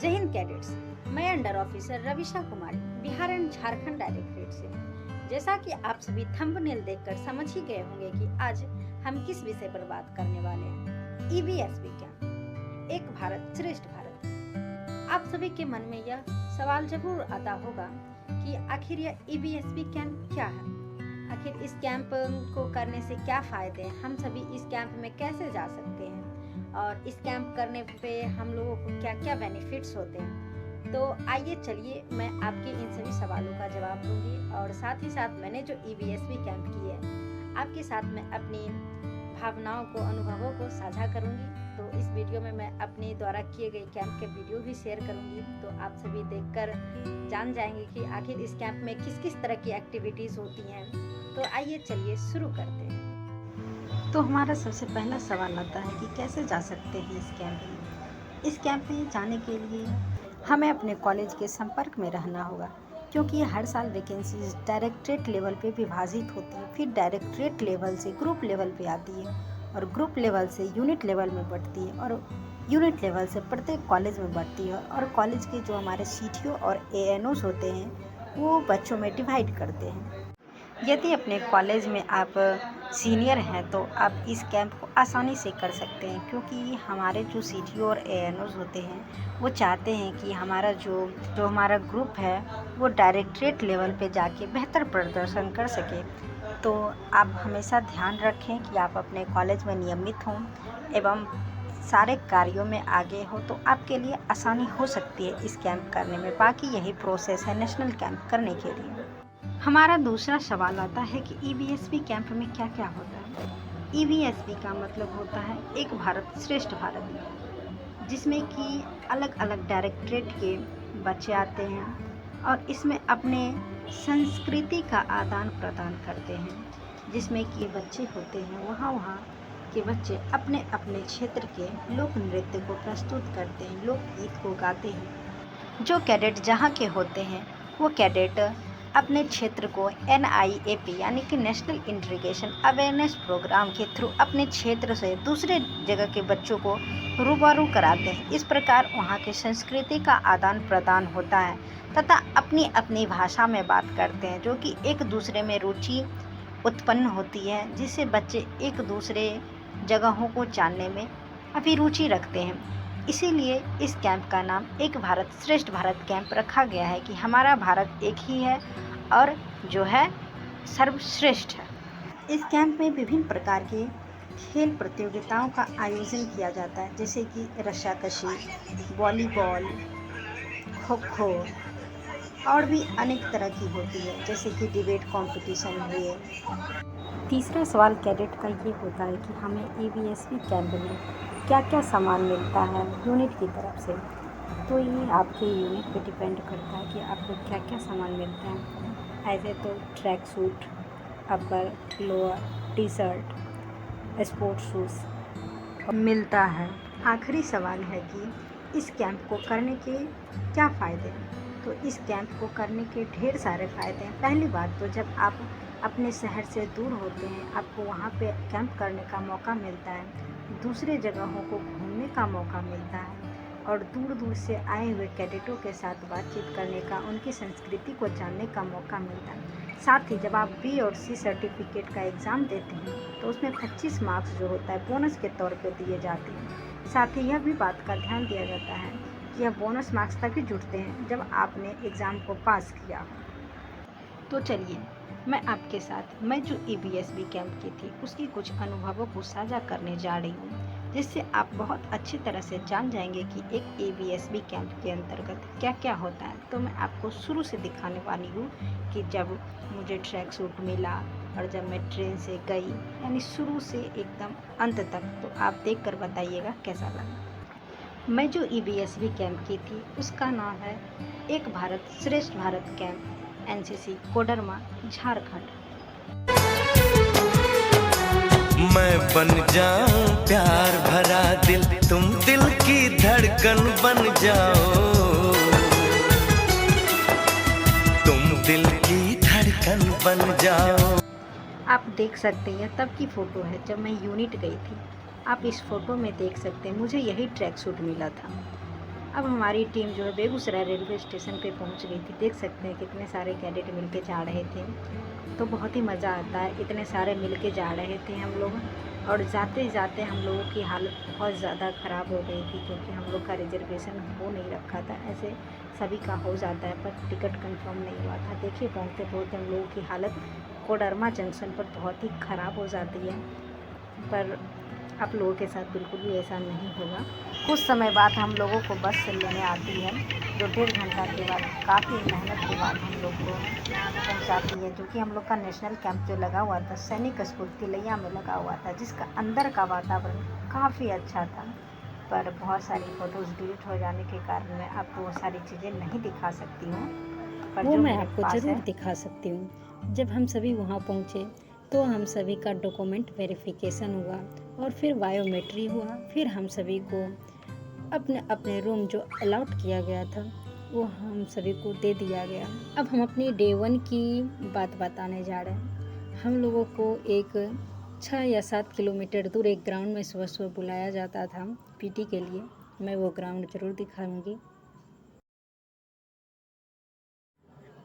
जय हिंद कैडेट्स। मैं under officer Ravisha Kumari, Bihar and Jharkhand directorate से। जैसा कि आप सभी थंबनेल देखकर समझ ही गए होंगे कि आज हम किस विषय पर बात करने वाले हैं। ईबीएसबी कैंप, एक भारत श्रेष्ठ भारत। आप सभी के मन में यह सवाल जरूर आता होगा कि आखिर यह ईबीएसबी कैंप क्या है, आखिर इस कैंप को करने से क्या फायदे हैं, हम सभी इस कैंप में कैसे जा सकते हैं और इस कैंप करने पे हम लोगों को क्या क्या बेनिफिट्स होते हैं। तो आइए चलिए मैं आपके इन सभी सवालों का जवाब दूंगी और साथ ही साथ मैंने जो ईबीएसबी कैंप की है आपके साथ में अपनी भावनाओं को, अनुभवों को साझा करूंगी। तो इस वीडियो में मैं अपने द्वारा किए गए कैंप के वीडियो भी शेयर करूंगी, तो आप सभी देखकर जान जाएंगे कि आखिर इस कैंप में किस किस तरह की एक्टिविटीज़ होती हैं। तो आइए चलिए शुरू करते हैं। तो हमारा सबसे पहला सवाल आता है कि कैसे जा सकते हैं इस कैंप में। इस कैंप में जाने के लिए हमें अपने कॉलेज के संपर्क में रहना होगा, क्योंकि हर साल वैकेंसीज डायरेक्टरेट लेवल पे विभाजित होती है, फिर डायरेक्टरेट लेवल से ग्रुप लेवल पे आती है और ग्रुप लेवल से यूनिट लेवल में बढ़ती है और यूनिट लेवल से प्रत्येक कॉलेज में बढ़ती है और कॉलेज के जो हमारे सीटीओ और एएनओस होते हैं वो बच्चों में डिवाइड करते हैं। यदि अपने कॉलेज में आप सीनियर हैं तो आप इस कैंप को आसानी से कर सकते हैं, क्योंकि हमारे जो सीटीओ और एएनओस होते हैं वो चाहते हैं कि हमारा जो हमारा ग्रुप है वो डायरेक्टरेट लेवल पे जाके बेहतर प्रदर्शन कर सके। तो आप हमेशा ध्यान रखें कि आप अपने कॉलेज में नियमित हों एवं सारे कार्यों में आगे हो, तो आपके लिए आसानी हो सकती है इस कैंप करने में। बाकी यही प्रोसेस है नेशनल कैंप करने के लिए। हमारा दूसरा सवाल आता है कि ईबीएसबी कैंप में क्या क्या होता है। ईबीएसबी का मतलब होता है एक भारत श्रेष्ठ भारत, जिसमें कि अलग अलग डायरेक्टरेट के बच्चे आते हैं और इसमें अपने संस्कृति का आदान प्रदान करते हैं, जिसमें कि बच्चे होते हैं वहाँ के बच्चे अपने अपने क्षेत्र के लोक नृत्य को प्रस्तुत करते हैं, लोकगीत को गाते हैं। जो कैडेट जहाँ के होते हैं वो कैडेट अपने क्षेत्र को NIAP यानी कि नेशनल इंटीग्रेशन अवेयरनेस प्रोग्राम के थ्रू अपने क्षेत्र से दूसरे जगह के बच्चों को रूबरू कराते हैं। इस प्रकार वहाँ की संस्कृति का आदान प्रदान होता है तथा अपनी अपनी भाषा में बात करते हैं, जो कि एक दूसरे में रुचि उत्पन्न होती है, जिससे बच्चे एक दूसरे जगहों को जानने में अभिरुचि रखते हैं। इसीलिए इस कैंप का नाम एक भारत श्रेष्ठ भारत कैंप रखा गया है कि हमारा भारत एक ही है और जो है सर्वश्रेष्ठ है। इस कैंप में विभिन्न प्रकार के खेल प्रतियोगिताओं का आयोजन किया जाता है, जैसे कि रस्साकशी, वॉलीबॉल, खो खो और भी अनेक तरह की होती है, जैसे कि डिबेट कंपटीशन हुए। तीसरा सवाल कैडेट का ये होता है कि हमें ईबीएसबी कैंप में क्या क्या सामान मिलता है यूनिट की तरफ से। तो ये आपके यूनिट पे डिपेंड करता है कि आपको क्या क्या सामान मिलता है। ऐसे तो track suit, upper, lower, T shirt, sports shoes मिलता है। आखिरी सवाल है कि इस कैंप को करने के क्या फ़ायदे हैं। तो इस कैंप को करने के ढेर सारे फ़ायदे हैं। पहली बात तो जब आप अपने शहर से दूर होते हैं, आपको वहाँ पे कैंप करने का मौका मिलता है, दूसरे जगहों को घूमने का मौका मिलता है और दूर दूर से आए हुए कैडेटों के साथ बातचीत करने का, उनकी संस्कृति को जानने का मौका मिलता है। साथ ही जब आप B और C सर्टिफिकेट का एग्ज़ाम देते हैं तो उसमें 25 मार्क्स जो होता है बोनस के तौर पे दिए जाते हैं। साथ ही यह भी बात का ध्यान दिया जाता है कि यह बोनस मार्क्स तभी जुड़ते हैं जब आपने एग्ज़ाम को पास किया हो। तो चलिए मैं आपके साथ मैं जो ईबीएसबी कैंप की थी उसकी कुछ अनुभवों को साझा करने जा रही हूँ, जिससे आप बहुत अच्छी तरह से जान जाएंगे कि एक ईबीएसबी कैंप के अंतर्गत क्या क्या होता है। तो मैं आपको शुरू से दिखाने वाली हूँ कि जब मुझे ट्रैक सूट मिला और जब मैं ट्रेन से गई, यानी शुरू से एकदम अंत तक। तो आप देख कर बताइएगा कैसा लगा। मैं जो ईबीएसबी कैंप की थी उसका नाम है एक भारत श्रेष्ठ भारत कैंप, NCC कोडरमा झारखंड। मैं बन जाऊं प्यार भरा दिल, तुम दिल की धड़कन बन जाओ, तुम दिल की धड़कन बन जाओ। आप देख सकते हैं तब की फ़ोटो है जब मैं यूनिट गई थी। आप इस फ़ोटो में देख सकते हैं मुझे यही ट्रैक सूट मिला था। अब हमारी टीम जो है बेगूसराय रेलवे स्टेशन पे पहुंच गई थी। देख सकते हैं कितने सारे कैडेट मिलके जा रहे थे, तो बहुत ही मज़ा आता है। इतने सारे मिलके जा रहे थे हम लोग, और जाते जाते हम लोगों की हालत बहुत ज़्यादा ख़राब हो गई थी, क्योंकि हम लोग का रिजर्वेशन हो नहीं रखा था। ऐसे सभी का हो जाता है, पर टिकट कंफर्म नहीं हुआ था। देखिए पहुँचते पहुँचते हम लोगों की हालत कोडरमा जंक्शन पर बहुत ही ख़राब हो जाती है, पर आप लोगों के साथ बिल्कुल भी ऐसा नहीं होगा। कुछ समय बाद हम लोगों को बस से लेने आती है, जो 1.5 घंटा के बाद काफ़ी मेहनत के बाद हम लोग को पहुंचाती है। जो कि हम लोग का नेशनल कैंप जो लगा हुआ था सैनिक स्कूल तिलैया में लगा हुआ था, जिसका अंदर का वातावरण काफ़ी अच्छा था, पर बहुत सारी फ़ोटोज़ डिलीट हो जाने के कारण मैं आपको वो सारी चीज़ें नहीं दिखा सकती हूँ, पर वो जो मैं मेरे आपको पास ज़रूर है दिखा सकती हूँ। जब हम सभी वहाँ पहुँचे तो हम सभी का डॉक्यूमेंट वेरिफिकेशन हुआ और फिर बायोमेट्री हुआ। फिर हम सभी को अपने अपने रूम जो अलाउट किया गया था वो हम सभी को दे दिया गया। अब हम अपनी डे 1 की बात बताने जा रहे हैं। हम लोगों को एक 6 या 7 किलोमीटर दूर एक ग्राउंड में सुबह सुबह बुलाया जाता था पीटी के लिए। मैं वो ग्राउंड ज़रूर दिखाऊंगी।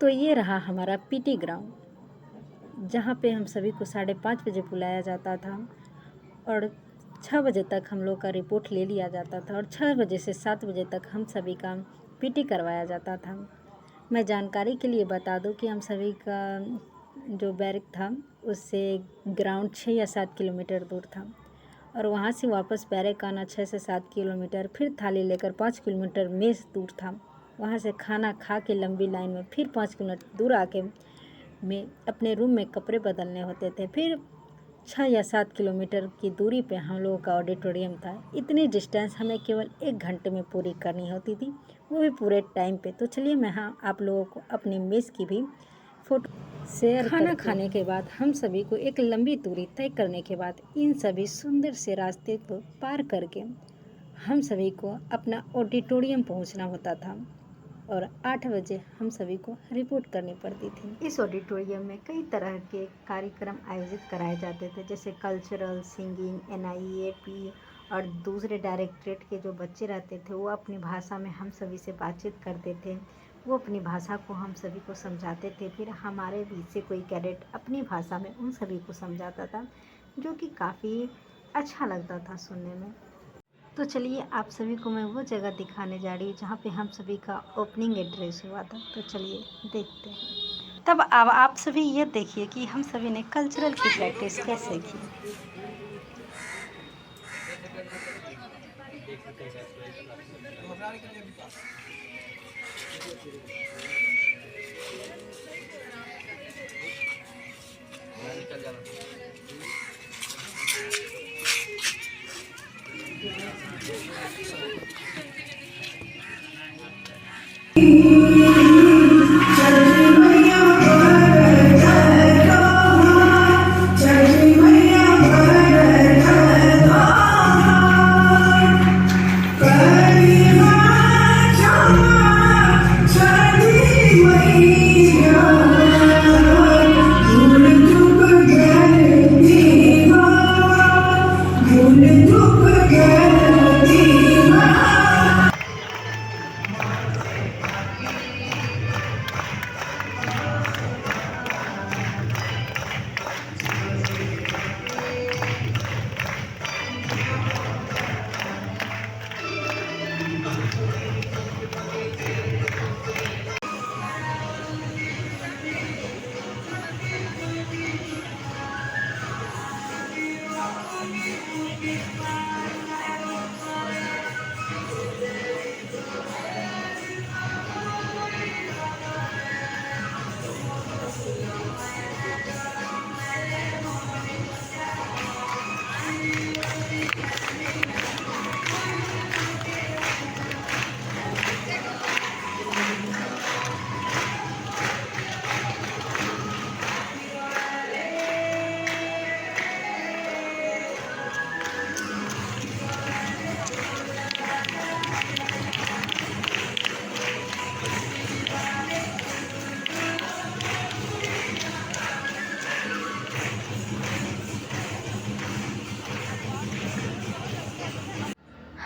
तो ये रहा हमारा पीटी ग्राउंड, जहाँ पे हम सभी को 5:30 बजे बुलाया जाता था और 6 बजे तक हम लोग का रिपोर्ट ले लिया जाता था, और 6 बजे से 7 बजे तक हम सभी का पीटी करवाया जाता था। मैं जानकारी के लिए बता दूं कि हम सभी का जो बैरक था उससे ग्राउंड 6 या 7 किलोमीटर दूर था, और वहाँ से वापस बैरक आना 6 से 7 किलोमीटर, फिर थाली लेकर 5 किलोमीटर मेस दूर था। वहाँ से खाना खा के लंबी लाइन में फिर 5 किलोमीटर दूर आके में अपने रूम में कपड़े बदलने होते थे। फिर 6 या 7 किलोमीटर की दूरी पे हम लोगों का ऑडिटोरियम था। इतनी डिस्टेंस हमें केवल 1 घंटे में पूरी करनी होती थी, वो भी पूरे टाइम पे। तो चलिए मैं आप लोगों को अपनी मेस की भी फ़ोटो शेयर। खाना खाने के बाद हम सभी को एक लंबी दूरी तय करने के बाद इन सभी सुंदर से रास्ते को पार करके हम सभी को अपना ऑडिटोरियम पहुंचना होता था, और 8 बजे हम सभी को रिपोर्ट करनी पड़ती थी। इस ऑडिटोरियम में कई तरह के कार्यक्रम आयोजित कराए जाते थे, जैसे कल्चरल, सिंगिंग, NIEAP और दूसरे डायरेक्टरेट के जो बच्चे रहते थे वो अपनी भाषा में हम सभी से बातचीत करते थे। वो अपनी भाषा को हम सभी को समझाते थे, फिर हमारे बीच से कोई कैडेट अपनी भाषा में उन सभी को समझाता था, जो कि काफ़ी अच्छा लगता था सुनने में। तो चलिए आप सभी को मैं वो जगह दिखाने जा रही हूँ जहाँ पे हम सभी का ओपनिंग एड्रेस हुआ था। तो चलिए देखते हैं। तब अब आप सभी ये देखिए कि हम सभी ने कल्चरल की प्रैक्टिस कैसे की।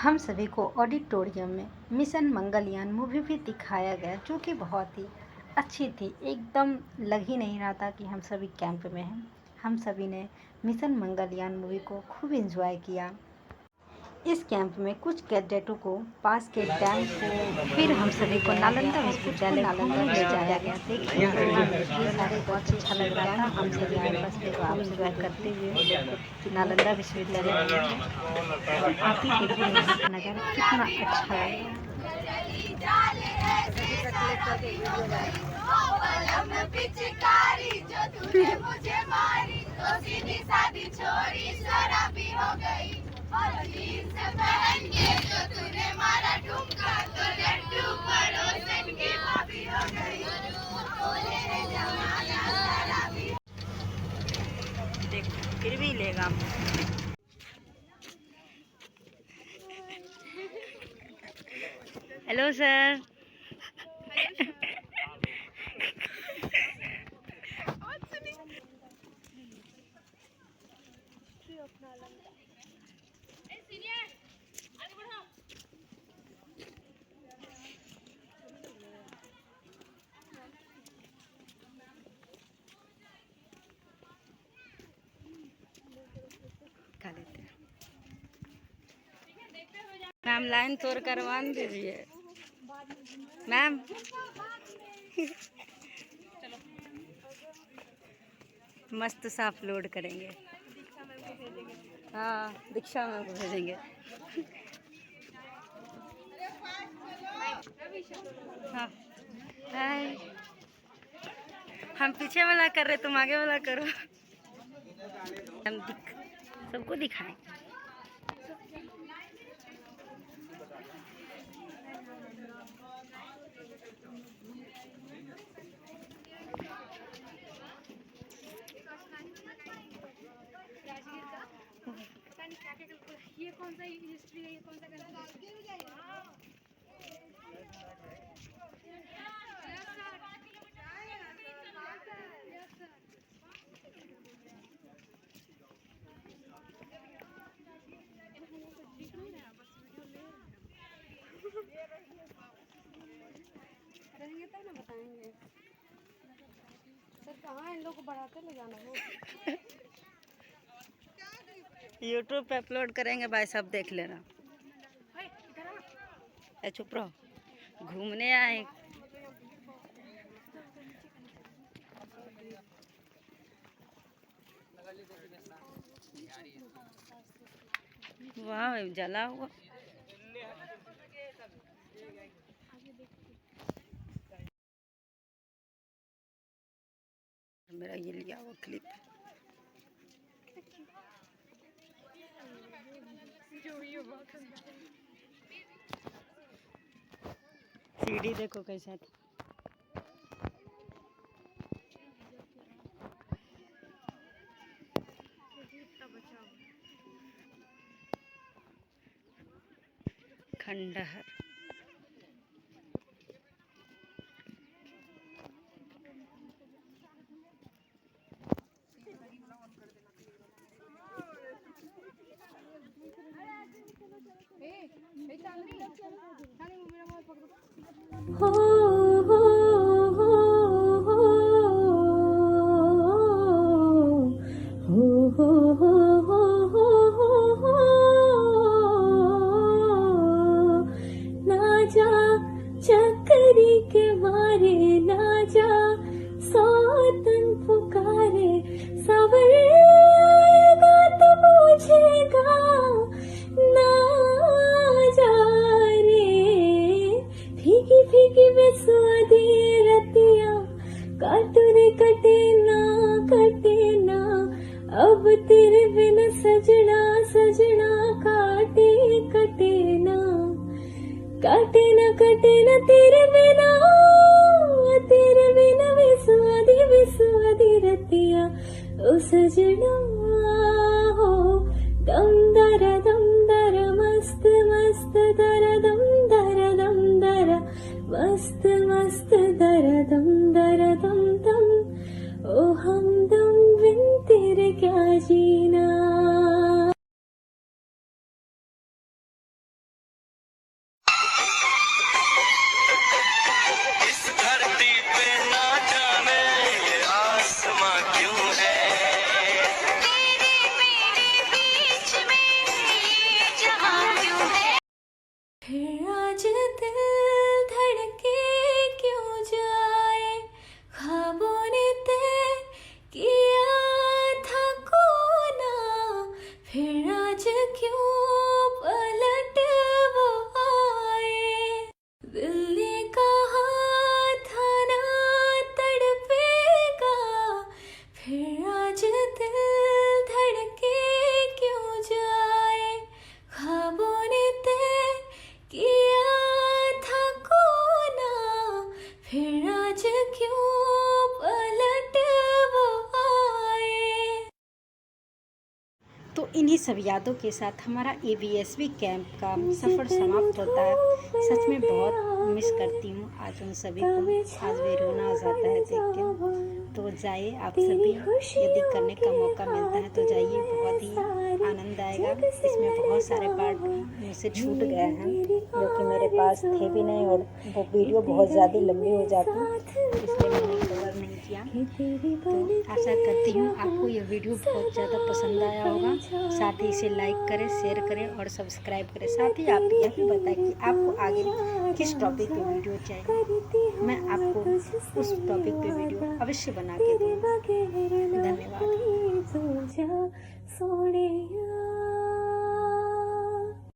हम सभी को ऑडिटोरियम में मिशन मंगलयान मूवी भी दिखाया गया, जो कि बहुत ही अच्छी थी। एकदम लग ही नहीं रहा था कि हम सभी कैंप में हैं। हम सभी ने मिशन मंगलयान मूवी को खूब एंजॉय किया। इस कैंप में कुछ कैडेटों को पास के डैम को, फिर हम सभी को नालंदा विश्वविद्यालय नालंदा ले जाया गया। देखिए ये सारे बहुत अच्छा लग रहा था। हम सभी कैंपस में खूब एंजॉय करते हुए नालंदा विश्वविद्यालय और आप ही देखिए यहाँ का नज़ारा कितना अच्छा लग रहा है। और जीन्स पहन के जो तूने मारा ठुमका तो लड्डू पड़ोसन की भाभी हो गई। देख फिर भी लेगा। Hello sir. मैम लाइन तोड़ कर मान दीजिए मैम। मस्त सा अपलोड करेंगे। हाँ दीक्षा मैम को भेजेंगे। हाँ हाय, हम पीछे वाला कर रहे, तुम आगे वाला करो। हम सबको दिखाएं। ये कौन सा हिस्ट्री है, ये कौन सा रहेंगे तब ना बताएंगे सर। कहाँ इन लोग को बढ़ाते ले जाना हो। यूट्यूब पे अपलोड करेंगे भाई, सब देख लेना। चुप रहो, घूमने आए। वाह जला हुआ। मेरा ये लिया वो क्लिप। सीढ़ी देखो कैसा था। खंडहर। हो हो हो हो हो हो हो ना जा चक्करी के मारे, ना जा सौतन पुकारे। सवर आएगा तो पूछेगा ना जा रे। फीकी फीकी बेसुआदी रतिया काटुरे कटे ना। अब तेरे बिना सजना सजना काटे कटे ना। काटे ना तेरे बिना बेसुआदी रतिया। ओ सजना हो दम दर मस्त मस्त दर दम दर मस्त मस्त दर दम दम। ओ हमदम बिन तेरे क्या जीना। क्यों पलट वो आए, दिल ने कहा था ना तड़पेगा, फिर आज दिल धड़के क्यों जाए, ख्वाबों ने तय किया था कोना, फिर आज क्यों पलट वो आए। तो इन्हीं सब यादों के साथ हमारा ABSB कैंप का सफ़र समाप्त होता है। सच में बहुत मिस करती हूँ आज उन सभी को, आज भी रोना आ जाता है देख के। तो जाइए आप सभी, यदि करने का मौका मिलता है तो जाइए, बहुत ही आनंद आएगा। इसमें बहुत सारे पार्ट मुझसे छूट गए हैं जो कि मेरे पास थे भी नहीं, और वो वीडियो बहुत ज़्यादा लंबी हो जाती, इसलिए मैंने कवर नहीं किया। तो आशा करती हूँ आपको ये वीडियो बहुत ज़्यादा पसंद आया होगा। साथ ही इसे लाइक करें, शेयर करें और सब्सक्राइब करें। साथ ही आप यह भी बताएं कि आपको आगे किस टॉपिक पे वीडियो चाहिए, मैं आपको उस टॉपिक पे वीडियो अवश्य बना के दूँगी। धन्यवाद। सोने